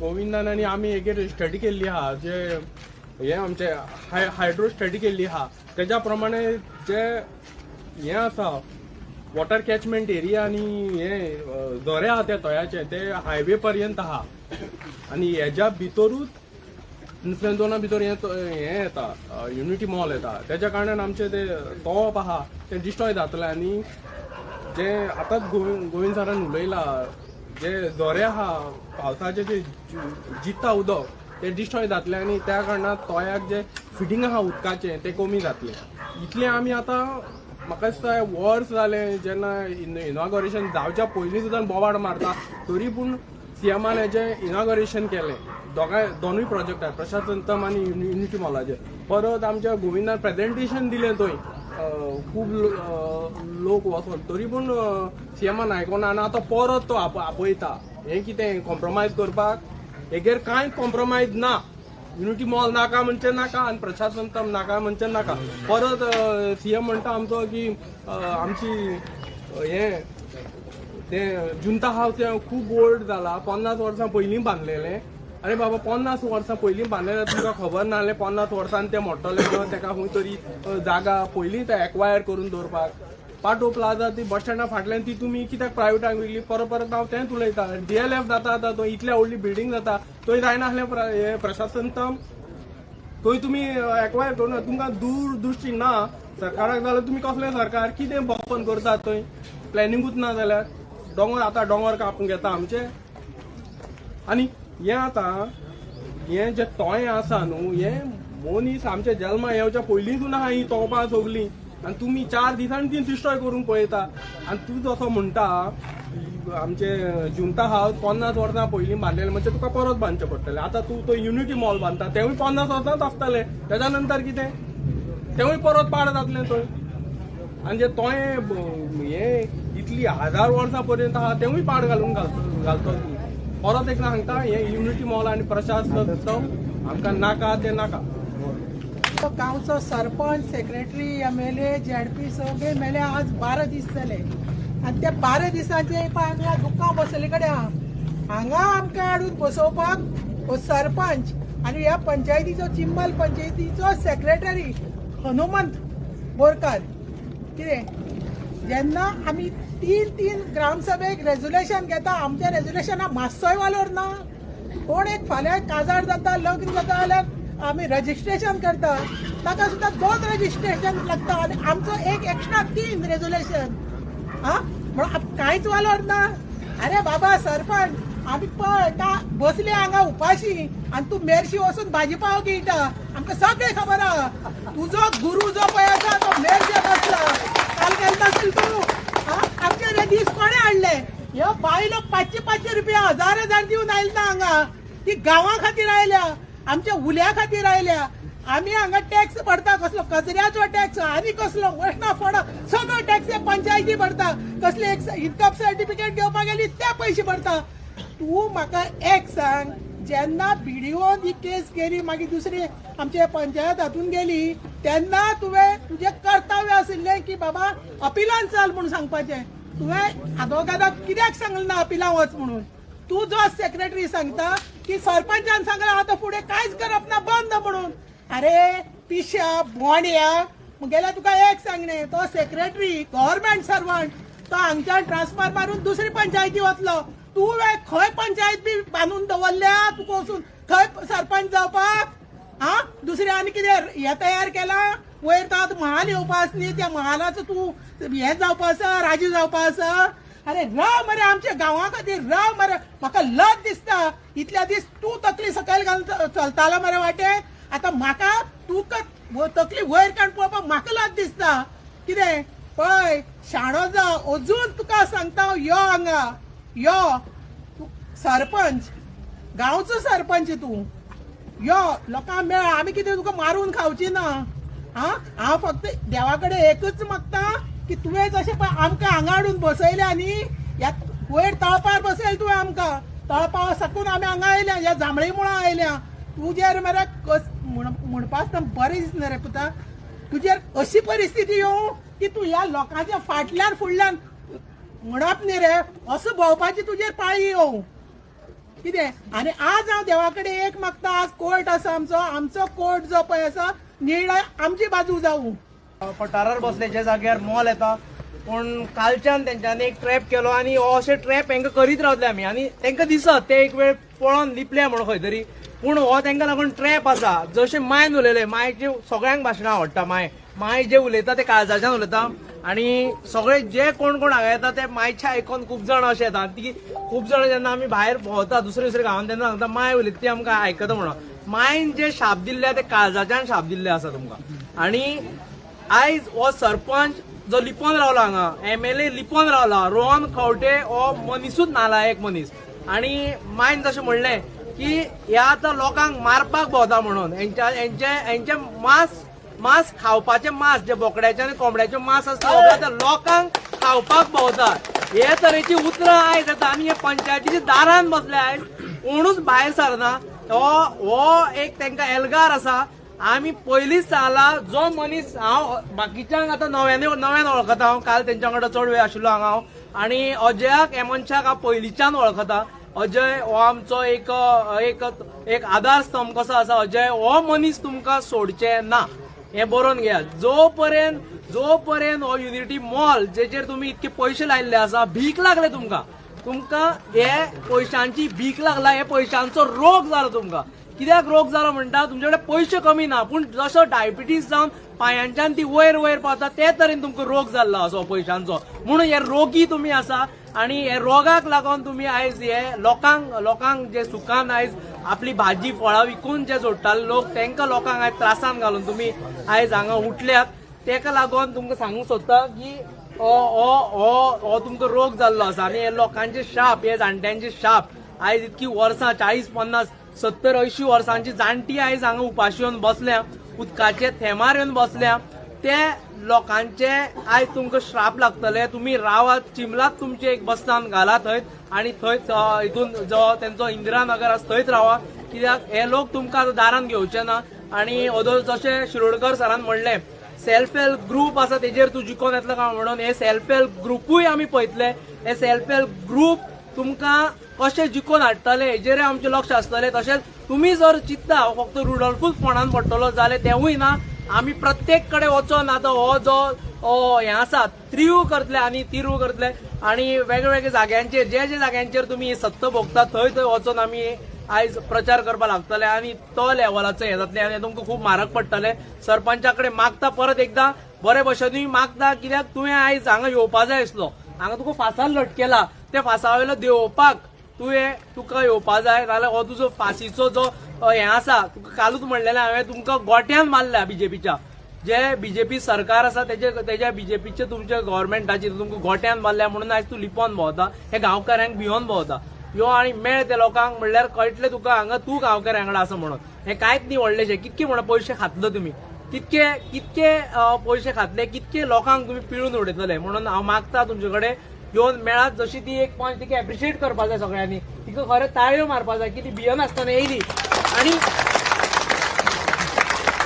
गोविंदान आनी आमी एकेर स्टडी केल्ली आहा जे हे आमचे हायड्रो स्टडी केल्ली आहा तेज्या प्रमाणे जे हे आसा वॉटर कॅचमेंट एरिया आनी हे झरे आहा ते तळ्याचे ते हायवे पर्यंत आहा आनी हेज्या भितरूच इन्फ्लुएन्झोना भितर हे येता युनिटी मॉल येता तेज्या कारणान आमचे ते तोप आहा ते डिस्ट्रॉय जातले आनी जे आतांच गोविंद सरान उलयला जे झरे आहा पावसाचे जे जिता उदक ते डिस्ट्रॉय जातले आनी त्या कारणान तळ्याक जे फिडींग आहा उदकाचें ते कमी जातले इतले आमी आतां म्हाका दिसता वर्स जाले जेन्ना इनॉग्रेशन जावच्या पयलीं सुद्दां बोवाड मारता तरी पूण सीएमान हेजें इनॉग्रेशन केलें दोनूय प्रोजेक्ट आहेत प्रशासनतम आनी युनिटी मॉलाचे परत आमच्या गोविंदान प्रेजेंटेशन दिलें थंय खूब लोक वचून तरी पूण सीएमान आयकोना आनी आतां परत तो आपयता हें कितें कॉम्प्रोमायज करपाक हेगेर कांयच कॉम्प्रोमायज ना युनिटी मॉल नाका म्हणजे नाका आनी प्रशासनतम नाका म्हणजे नाका परत सीएम म्हणटा आमचो की आमची हे ते जुंता हावस खूब ओल्ड जाला 50 वर्सां पयलीं बांदलेलें अरे बाबा 50 वर्सां पयलीं बांदलेलें तुमकां खबर नासलें 50 वर्सांनी ते मोडटले किंवा तेका खंय तरी जागा पयलीं ते एक्वायर करून दवरपाक पाटो प्लाझा ती बस स्टँडा फाटल्यान ती तुमी कित्याक प्रायवेटाक विकली परत हांव तेंच उलयता DLF जाता आतां थंय इतल्या व्हडली बिल्डींग जाता थंय जायना आसलें हे प्रशासनतम थंय तुमी एक्वायर करून तुमकां दूरदृश्टी ना सरकाराक जाल्यार तुमी कसलें सरकार कितें बॉपन करतात थंय प्लॅनिंगूच ना जाल्यार दोंगर कापून घेता आमचे आनी हें आतां हें जें तोय आसा न्हू हें मनीस आमच्या जल्मा येवच्या पयलींसून आहा ही तोपां सगलीं आनी तुमी 4 दिसांनी ती डिस्ट्रॉय करून पळयता आनी तूं जसो म्हणटा आमचे जुंता हावस 50 वर्सां पयलीं बांदलेलें म्हणजे तुका परत बांदचें पडटलें आतां तूं तो युनिटी मॉल बांदता तेवूय 50 वर्सांच आसतलें तेज्या नंतर कितें तेवूय परत पाड जातलें थंय आनी जे तोय हे इतली 1000 वर्सां पर्यंत आहा तेवूय पाड घालून घालतो परत एक सांगता हे युनिटी मॉल आनी प्रशासन आमकां नाका ते नाका गांवचो सरपंच सेक्रेटरी MLA ZP सगळे मेले आज 12 दीस जाले आनी त्या 12 दिसांचे हांगा दुकां बसले कडेन हांगा आमकां हाडून बसोवपाक हो सरपंच आनी ह्या पंचायतीचो चिंबल पंचायतीचो सेक्रेटरी हनुमंत बोरकार कितें जेन्ना आमी 3 ग्रामसभेक रेजोल्युशन घेता आमच्या रेजोल्युशना मातसोय वालोर ना कोण एक फाल्यां काजार जाता लग्न जाता जाल्यार आमी रजिस्ट्रेशन करता ताका सुद्दां 2 रजिस्ट्रेशन लागता आनी आमचो एक एक्स्ट्रा 3 रेजोल्युशन म्हणून कांयच वालोर ना अरे बाबा सरपंच आमी पळय का बसले हांगा उपाशी आनी तूं मेरशी वचून भाजी पाव घेयटा आमकां सगळें खबर आहा तुजो गुरू जो पळय आसा तो मेरशे बसला काल गेलता आसली तूं आमचे ते दीस कोणे हाडले ह्यो बायलो 500 रुपया 1000 दिवन आयल्या हांगा ती गांवां खातीर आयल्या आमच्या उल्या खातीर आयल्या आमी हांगा टॅक्स भरता कसलो कचऱ्याचो टॅक्स आनी कसलो वैष्णव फंड सगळो टॅक्स पंचायती भरता कसले एक इन्कम सर्टिफिकेट घेवपाक गेली ते पयशे भरता तूं म्हाका एक सांग जेन्ना BDO ही केस केली मागीर दुसरी आमच्या पंचायत हातून गेली तेन्ना तुवें तुजें कर्तव्य आशिल्लें की बाबा अपिलान चल म्हणून सांगपाचें तुवें आदोगादाक कित्याक सांगलें ना अपिलां वच म्हणून तू जो सेक्रेटरी सांगता की सरपंचान सांगला आता फुडें कांयच करप ना बंद म्हणून अरे पिशा बोंड्या गेल्यार तुका एक सांगणे तो सेक्रेटरी गव्हर्मेंट सर्वंट तो हांगच्यान ट्रान्सफर मारून दुसरी पंचायती वतलो तूं खंय पंचायत बी बांदून दवरल्या तुका वचून थंय सरपंच जावपाक दुसरे आनी कितें हे तयार केला वयर तो महाल येवपा आसा न्ही त्या महालाचो तूं हे जावपा आसा राजू जावपा आसा अरे राव मरे आमच्या गांवा खातीर राव मरे म्हाका लज दिसता इतल्या दीस तूं तकली सकयल घालून चलतालो मरे वाटे आतां म्हाका तूं तकली वयर काडून पळोवपाक म्हाका लज दिसता कितें पळय शाणो जा अजून तुका सांगता यो हांगा यो सरपंच गांवचो सरपंच तूं यो लोकांक मेळ आमी कितें तुका मारून खावची ना हांव फक्त देवा कडेन एकच मागता की तुवें जशें पळय आमकां हांगा हाडून बसयल्या न्ही ह्या वयर तळपार बसयल्या तुवें आमकां तळपा साकून आमी हांगा आयल्या ह्या जांबळी मुळा आयल्या तुजेर मरे म्हणपाक बरें दिसना रे पुता तुजेर अशी परिस्थिती येवं की तूं ह्या लोकांच्या फाटल्यान फुडल्यान म्हणप न्ही रे असो भोंवपाची तुजेर पाळी येवं कितें आनी आज हांव देवा कडेन एक मागता, आज कोर्ट आसा आमचो कोर्ट जो पळय आसा निर्णय आमची बाजू जावं. पठारार बसल्याच्या जाग्यार मॉल येता, पूण कालच्यान तेंच्यांनी एक ट्रॅप केलो आनी हो अशे ट्रॅप हेंका करीत रावतले आमी आनी तेंका दिसत ते एक वेळ पळोवन लिपले म्हणून खंय तरी, पूण हो तेंका लागून ट्रॅप आसा. जशें मायन उलयले, मायचे सगळ्यांक भाशणां आवडटा, माय जे उलयता ते काळजाच्यान उलयता आनी सगळे जे कोण हांगा येता ते मायचे आयकोन खूब जाण अशे येता. ती खूब जाण जेन्ना आमी भायर भोंवता दुसऱ्या गांवांत तेन्ना सांगता माय उलयता ती आमकां आयकता म्हणून. मायन जे शाप दिल्ले ते काळजाच्यान शाप दिल्ले आसा तुमकां. आनी आयज हो सरपंच जो लिपोवन रावला हांगा, MLA लिपोवन रावला, रोहन खंवटे हो मनीसूच नालायक मनीस. आनी मायन जशें म्हणलें की हे आतां लोकांक मारपाक भोंवता म्हणून, हेंचे मांस खावपाचें मांस जे बोकड्याचें आनी कोंबड्याचें मांस आसता ते लोकांक खावपाक भोंवता. हे तरेची उतरां आयज येता आनी हे पंचायतीच्या दारान बसले आयज, कोणूच भायर सरना. हो एक तेंका एल्गार आसा. आमी पयलींच सांगला, जो मनीस हांव बाकीच्यांक आतां नव्यान वळखता, हांव काल तेंच्या वांगडा चड वेळ आशिल्लो हांगा हांव, आनी अजयाक हे मनशाक हांव पयलींच्यान वळखता. अजय हो आमचो एक आधारस्तंभ कसो आसा. अजय हो मनीस तुमकां सोडचे ना, हे बरोवन घेयात. जो पर्यंत हो युनिटी मॉल जेचेर तुमी इतके पयशे लायिल्ले आसा, भीक लागले तुमकां हे पयशांची भीक लागला, हे पयशांचो रोग जालो तुमकां. कित्याक रोग जालो म्हणटा, तुमचे कडेन पयशे कमी ना, पूण जसो डायबिटीज जावन पांयांच्यान ती वयर पावता ते तरेन तुमकां रोग जाल्लो असो पयशांचो. म्हणून हे रोगी तुमी आसा आनी हे रोगाक लागून तुमी आयज हे लोकांक जे सुखान आयज आपली भाजी फळां विकून जे जोडटाले लोक, तांकां लोकांक आयज त्रासान घालून तुमी आयज हांगा उठल्यात. तेका लागून तुमकां सांगूंक सोदता की हो तुमकां रोग जाल्लो आसा आनी हे लोकांचे शाप, हे जाणट्यांचे शाप. आयज इतकी वर्सां 40, 50, 70, 80 वर्सांची जाणटी आयज हांगा उपाशी येवन बसल्या, उदकाचे थेंबार येवन बसल्या. ते लोकांचे आयज तुमकां श्राप लागतले. तुमी रावात, चिमलात तुमचे एक बसस्थान घाला थंय आनी थंय हितून जो तेंचो इंदिरानगर आसा थंयच रावा. कित्याक हे लोक तुमकां दारान घेवचे ना. आनी जशें शिरोडकर सरान म्हणलें, सेल्फ हेल्प ग्रुप आसा तेजेर तूं जिखोन येतलो काय म्हणून, हे सेल्फ हेल्प ग्रुपूय आमी पळयतले. हे सेल्फ हेल्प ग्रुप तुमकां कशे जिखोन हाडटले हेजेर आमचें लक्ष आसतलें. तशेंच तुमी जर चिंतता फक्त रुडल्फूच फोंडान पडटलो जाल्यार तेवूय ना. आमी प्रत्येक कडेन वचोन आतां हो जो हें आसा त्रिव करतले आनी तिरू करतले आनी वेगवेगळ्या जाग्यांचेर जे जाग्यांचेर तुमी सत्ता भोगता थंय वचोन आमी आयज प्रचार करपाक लागतले आनी तो लेवलाचो हें जातलें आनी तुमकां खूब म्हारग पडटलें. सरपंचा कडेन मागता परत एकदां बरे भशेनूय मागता, कित्याक तुवें आयज हांगा येवपा जाय आसलो. हांगा तुका फासान लटकेला, ते फासा वयलो देंवोवपाक तुका येवपा जाय. नाल्यार हो तुजो फाशीचो जो हें आसा, तुका कालूच म्हणलेलें हांवें, तुमकां गोट्यान मारल्या बीजेपीच्या. जे बीजेपी सरकार आसा तेज्या बीजेपीचे तुमच्या गव्हर्मेंटाचेर तुमकां गोट्यान मारल्या म्हणून आयज तूं लिपोवन भोंवता, हे गांवकारांक भिवून भोंवता. यो आनी मेळ ते लोकांक म्हणल्यार कळटलें तुका हांगा तूं गांवकारां वांगडा आसा म्हणून. हें कांयच न्ही व्हडलेशें. कितके म्हणून पयशे खातलो तुमी, कितके पयशे खातले, कितके लोकांक तुमी पिळून उडयतले. म्हणून हांव मागता तुमचे कडेन येवन मेळात. जशी ती एक पंच तिका एप्रिशिएट करपा जाय सगळ्यांनी, तिका खरें ताळयो मारपा जाय की ती भियन आसतना येयली. आनी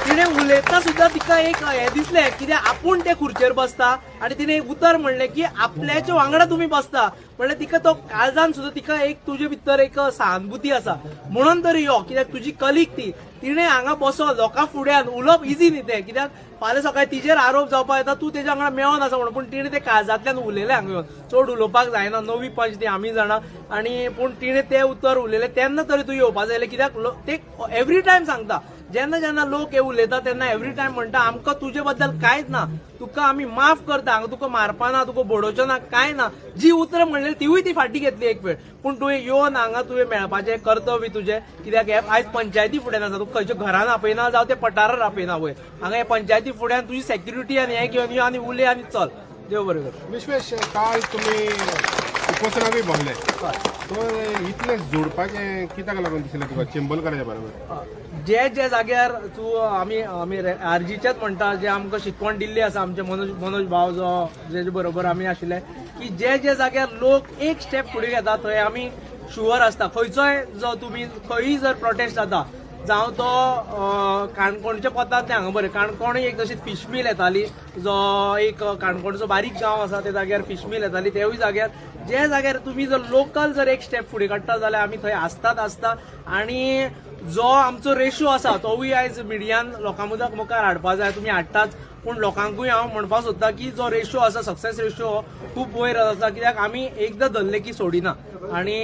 तिणें उलयता सुद्दां तिका एक हें दिसलें, कित्याक आपूण ते खुर्चेर बसता आनी तिणें एक उतर म्हणलें की आपल्याच्या वांगडा तुमी बसता. म्हणल्यार तिका तो काळजान सुद्दां तिका एक तुजे भितर एक सहानुभूती आसा. म्हणून तरी यो, कित्याक तुजी कलीग ती, तिणें हांगा बसोन लोकां फुड्यान उलोवप इजी न्ही तें. कित्याक फाल्यां सकाळीं तिजेर आरोप जावपाक येता तूं तेज्या वांगडा मेळोन आसा म्हणून, पूण तिणें ते काळजांतल्यान उलयलें हांगा येवन. चड उलोवपाक जायना, नवी पंच ती आमी जाणा. आनी पूण तिणें तें उतर उलयलें तेन्ना तरी तूं येवपा जाय. कित्याक ते एवरी टायम सांगता, जेन्ना लोक हे उलयता तेन्ना एवरी टायम म्हणटा आमकां तुजे बद्दल कांयच ना, तुका आमी माफ करता, हांगा तुका मारपा ना, तुका बडोवचें ना, कांय ना. जी उतरां म्हणलेली तिवूय ती फाटी घेतली एक वेळ. पूण तुवें येवन हांगा तुवें मेळपाचें कर्तव्य तुजें. कित्याक हे आयज पंचायती फुड्यान आसा, तुका खंयच्या घरान आपयना जावं ते पठारार आपयना वयर. हांगा हे पंचायती फुड्यान तुजी सेक्युरिटी आनी हें घेवन यो आनी उलय आनी चल. देव बरें कर. विश्वेश, काल तुम्ही उपोसना बी भोगले, तो इतलें जोडपाचें कित्याक लागून दिसलें तुका चिंबलकाराच्या बरोबर? जे जाग्यार तूं आमी आरजीचेच म्हणटा, जे आमकां शिकवण दिल्ली आसा आमचे मनोज भाव जो जेजे बरोबर आमी आशिल्ले, की जे जाग्यार लोक एक स्टेप फुडें घेता थंय आमी शुअर आसता. खंयचोय जो तुमी खंयी जर प्रोटेस्ट जाता जावं तो काणकोणच्या पदार्थ हांगा बरें. काणकोण एक तशीच फिश मिल येताली, जो एक काणकोणचो बारीक गांव आसा त्या जाग्यार फिश मिल येताली. त्याय जाग्यार जे जाग्यार तुम्ही जर लोकल जर एक स्टेप फुडें काडटा जाल्यार आमी थंय आसता. आनी जो आमचो रेशो आसा तोवूय आयज मिडियान लोकां मुखार हाडपा जाय. तुमी हाडटाच, पूण लोकांकूय हांव म्हणपाक सोदता की जो रेशो आसा, सक्सेस रेशो खूब वयर आसा. कित्याक आमी एकदां धरले की सोडिना. आनी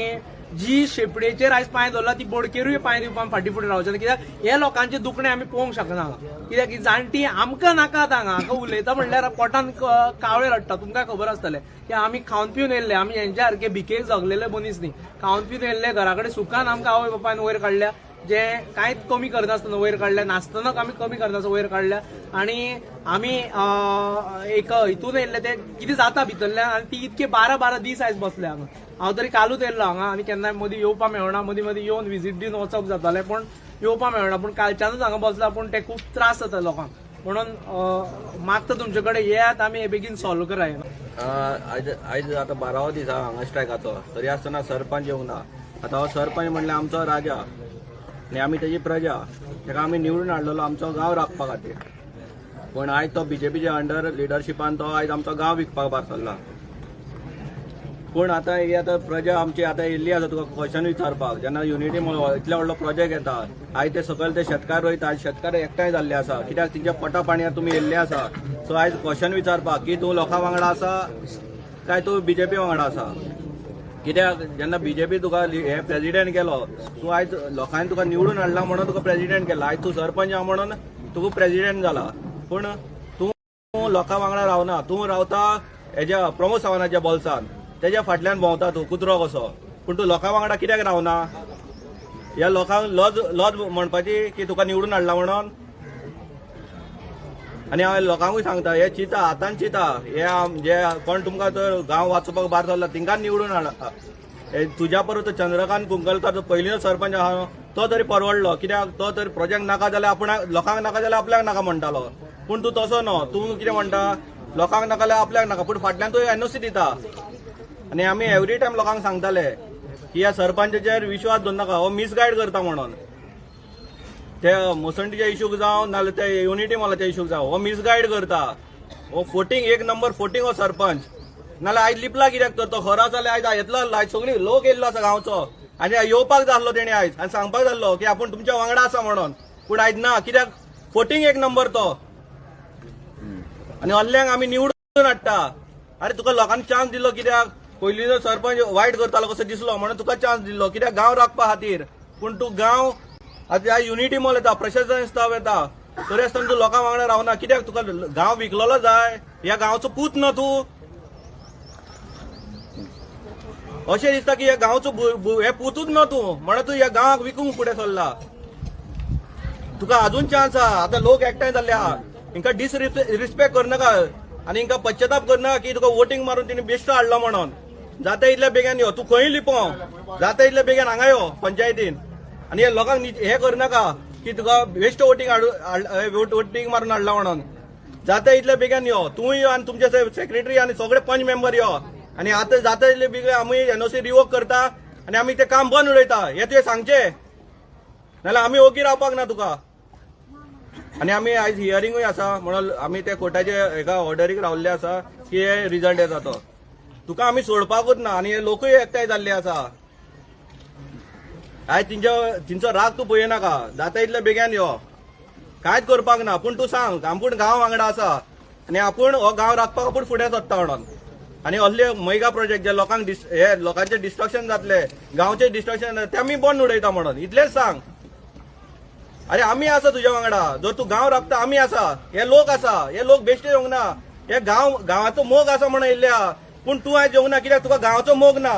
जी शेपडेचेर आयज पांय दवरला ती बोडकेरूय पांय दिवपाक फाटी फुडें रावचे ना. कित्याक हे लोकांचे दुखणे आमी पळोवंक शकना हांगा. कित्याक ही जाणटी आमकां नाकात हांगा उलयता म्हणल्यार पोटान कावळे रडटा. तुमकां खबर आसतलें की आमी खावन पिवन येयल्ले, आमी हेंच्या सारके भिकेक जगलेले मनीस न्ही. खावन पिवन येयल्ले, घरा कडेन सुखान आमकां आवय बापायन वयर काडल्या, जे कांयच कमी करनासतना वयर काडल्या, नासतनाच आमी कमी करनासतना वयर काडल्या. आनी आमी एक हितून येयल्ले ते कितें जाता भितरल्यान, आनी ती इतके 12 दीस आयज बसले हांगा. हांव तरी कालूच येयल्लो हांगा, आनी केन्नाय मदीं येवपाक मेळना. मदीं येवन विजीट दिवन वचप जातालें, पण येवपाक मेळना. पूण कालच्यानूच हांगा बसला, पूण ते खूब त्रास जाता लोकांक. म्हणून मागता तुमचे कडेन येयात, आमी हे बेगीन सॉल्व कराय. आयज आतां 12वो दीस आहा हांगा स्ट्रायकाचो. तरी आसतना सरपंच येवंक ना. आतां हो सरपंच म्हणल्यार आमचो राजा आनी आमी तेजी प्रजा. ताका आमी निवडून हाडलेलो आमचो गांव राखपा खातीर. पूण आयज तो बीजेपीच्या अंडर लिडरशिपान तो आयज आमचो गांव विकपाक भायर सरला. पूण आतां ही आतां प्रजा आमची आतां येयल्ली आसा तुका क्वेश्चन विचारपाक. जेन्ना युनिटी इतलो व्हडलो प्रोजेक्ट येता, आयज ते सकयल ते शेतकार रोयता, आयज शेतकार एकठांय जाल्ले आसा. कित्याक तेंच्या पोटा पाणयार तुमी येयल्ले आसा. सो आयज क्वेश्चन विचारपाक की तूं लोकां वांगडा आसा काय तूं बीजेपी वांगडा आसा. कित्याक जेन्ना बीजेपी तुका हे प्रेसिडेंट केलो, तूं आयज लोकांनी तुका निवडून हाडला म्हणून तुका प्रेसिडेंट केला. आयज तूं सरपंच आहा म्हणून तुका प्रेसिडेंट जाला. पूण तूं लोकां वांगडा रावना. तूं रावता हेज्या प्रमोद सावंताच्या बॉल्सान, तेज्या फाटल्यान भोंवता तूं कुत्रो कसो. पूण तूं लोकां वांगडा कित्याक रावना? ह्या लोकांक लज म्हणपाची की तुका निवडून हाडला म्हणून. आनी हांव लोकांकूय सांगता, हे चिता हातान चिता, हे जे कोण तुमकां तर गांव वाचोवपाक भायर सरला तिंका निवडून हाडा. तुज्या परस तो चंद्रकांत कुंकलकर जो पयलींचो सरपंच आहा तो तरी परवडलो. कित्याक तो तरी प्रोजेक्ट नाका जाल्यार आपूण लोकांक नाका जाल्यार आपल्याक नाका म्हणटालो. पूण तूं तसो न्हय. तूं कितें म्हणटा, लोकांक नाका जाल्यार आपल्याक नाका, पूण फाटल्यान तूं एनओसी दिता. आनी आमी एवरी टायम लोकांक सांगताले की ह्या सरपंचाचेर विश्वास दवरनाका, हो मिसगायड करता म्हणून. ते मोसंडीच्या इशूक जावं नाल्यार ते युनिटी मॉलाच्या इशूक जावं, हो मिसगायड करता. हो फोटींग 1 नंबर फोटींग हो सरपंच. नाल्यार आयज लिपला कित्याक तर तो खरो जाल्यार आयज येतलो. आयज सगळी लोक येयल्लो आसा गांवचो, आनी येवपाक जाल्लो तेणे आयज आनी सांगपाक जाल्लो की आपूण तुमच्या वांगडा आसा म्हणून. पूण आयज ना. कित्याक फोटींग 1 नंबर तो. आनी अल्ल्यांक आमी निवडून हाडटा. अरे तुका लोकांनी चान्स दिलो. कित्याक पयलींचो सरपंच वायट करतालो कसो दिसलो म्हणून तुका चान्स दिल्लो. कित्याक गांव राखपा खातीर. पूण तूं गांव आतां युनिटी मॉल येता, प्रशासन स्टाफ येता, तरी आसतना तूं लोकां वांगडा रावना. कित्याक तुका गांव विकलोलो जाय? ह्या गांवचो पूत न्हय तूं? अशें दिसता की ह्या गांवचो हे पुतूच न्हय तूं, म्हणून तूं ह्या गांवाक विकूंक फुडें सरला. तुका अजून चान्स आहा. आतां लोक एकठांय जाल्ले आहा. हिंका डिसरिस्पेक्ट करनाका आनी हिंका पश्चाताप करनाका की तुका वोटींग मारून तिणे बेश्टो हाडलो म्हणून. जाता इतल्या बेगीन यो. तूं खंय लिपो, जाता इतल्या बेगीन हांगा यो पंचायतीन. आनी हे लोकांक हे करनाका की तुका बेश्टो वोटींग मारून हाडला म्हणून. जाता इतल्या बेगीन यो. तूंय यो आनी तुमचे सेक्रेटरी आनी सगळे पंच मेंबर यो. आनी आतां जाता इतले बेगीन आमी एनओसी रिवोक करता आनी आमी तें काम बंद उडयता. हे तुवें सांगचें, नाल्यार आमी ओगी रावपाक ना तुका. आनी आमी आयज हियरिंगूय आसा म्हणून आमी ते कोर्टाचे एका ऑर्डरीक रावल्ले आसा की हे रिजल्ट येता तो. तुका आमी सोडपाकूच ना. आनी हे लोकूय एकठांय जाल्ले आसा. आयज तिंचो राग तूं पळयनाका. जाता इतले बेगीन यो. कांयच करपाक ना. पूण तूं सांग आपूण गांव वांगडा आसा आनी आपूण हो गांव राखपाक आपूण फुडें सरता म्हणून. आनी असले मैगा प्रोजेक्ट जे लोकांक हे लोकांचे डिस्ट्रक्शन जातले, गांवचे डिस्ट्रक्शन जातले, ते आमी बंद उडयता म्हणून. इतलेंच सांग. अरे आमी आसा तुज्या वांगडा. जर तूं गांव राखता आमी आसा. हे लोक आसा. हे लोक बेश्टे येवंक ना. हे गांवाचो मोग आसा म्हणून येयल्ले आहा. पूण तूं आयज येवंक ना. कित्याक तुका गांवाचो मोग ना.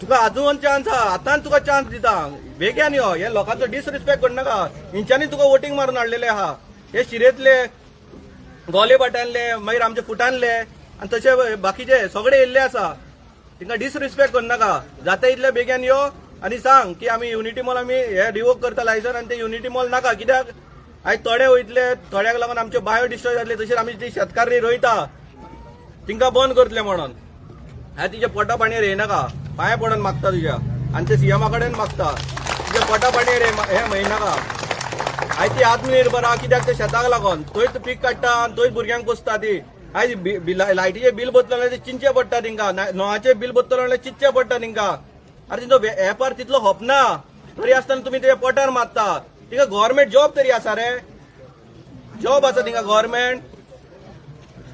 तुका अजून चान्स आहा. आतां तुका चान्स दिता. बेगीन यो. हे लोकांचो डिसरिस्पेक्ट करनाका. हेंच्यांनी तुका वोटींग मारून हाडलेले आहा. हे शिरेतले, गोले भाटांतले, मागीर आमचे फुटांतले आनी तशे बाकीचे सगळे येयल्ले आसा. तिंका डिसरिस्पेक्ट करनाका. जाता इतले बेगीन यो आनी सांग की आमी युनिटी मॉल आमी हे रिवोक करता लायसन आनी ते युनिटी मॉल नाका. कित्याक आयज थोडे वयतले, थोड्याक लागून आमचे बायो डिस्ट्रॉय जातले. तशेंच आमी जी शेतकार रोयता तिंका बंद करतले म्हणून. हांव तिच्या पोटा पाणयेर येयनाका. पांय पडून मागता तुज्या आनी ते सीएमा कडेन मागता. तुझ्या पोटापाणी रे हे म्हयनाका आयज ती आत्मनिर्भर आहा कित्याक ते शेताक लागून थंयच पीक काडटा आनी थंयच भुरग्यांक पोसता ती आयज लायटीचे बिल बदलो जाल्यार चिंचे पडटा तिंका नळाचे बिल बदलो जाल्यार चिंतचे पडटा तिंका अरे तिचो वेपार तितलो होपना तरी आसतना तुमी ते पोटार मारता तिका गव्हर्मेंट जॉब तरी आसा रे जॉब आसा तिंका गव्हर्मेंट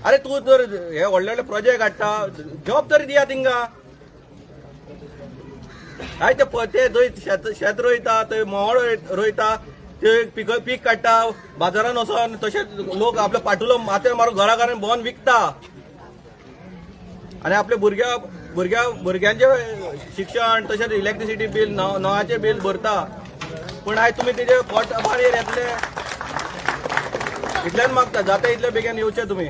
अरे तू जर हे व्हडले व्हडले प्रोजेक्ट हाडटा जॉब तरी दिया तिंका आय ते थंय शेत रोयता थंय मोहोळ रोयता ते पीक काडटा बाजारान वचोन तशेंच लोक आपलो पाटुलो माथ्यार मारून घरा घरान भोवन विकता आनी आपल्या भुरग्यांचे शिक्षण तशेंच इलेक्ट्रिसिटी बील नळाचे बील भरता पूण आयज तुमी तेजे पोट बारयेर येतले इतल्यान मागता जाता इतले बेगीन येवचे तुमी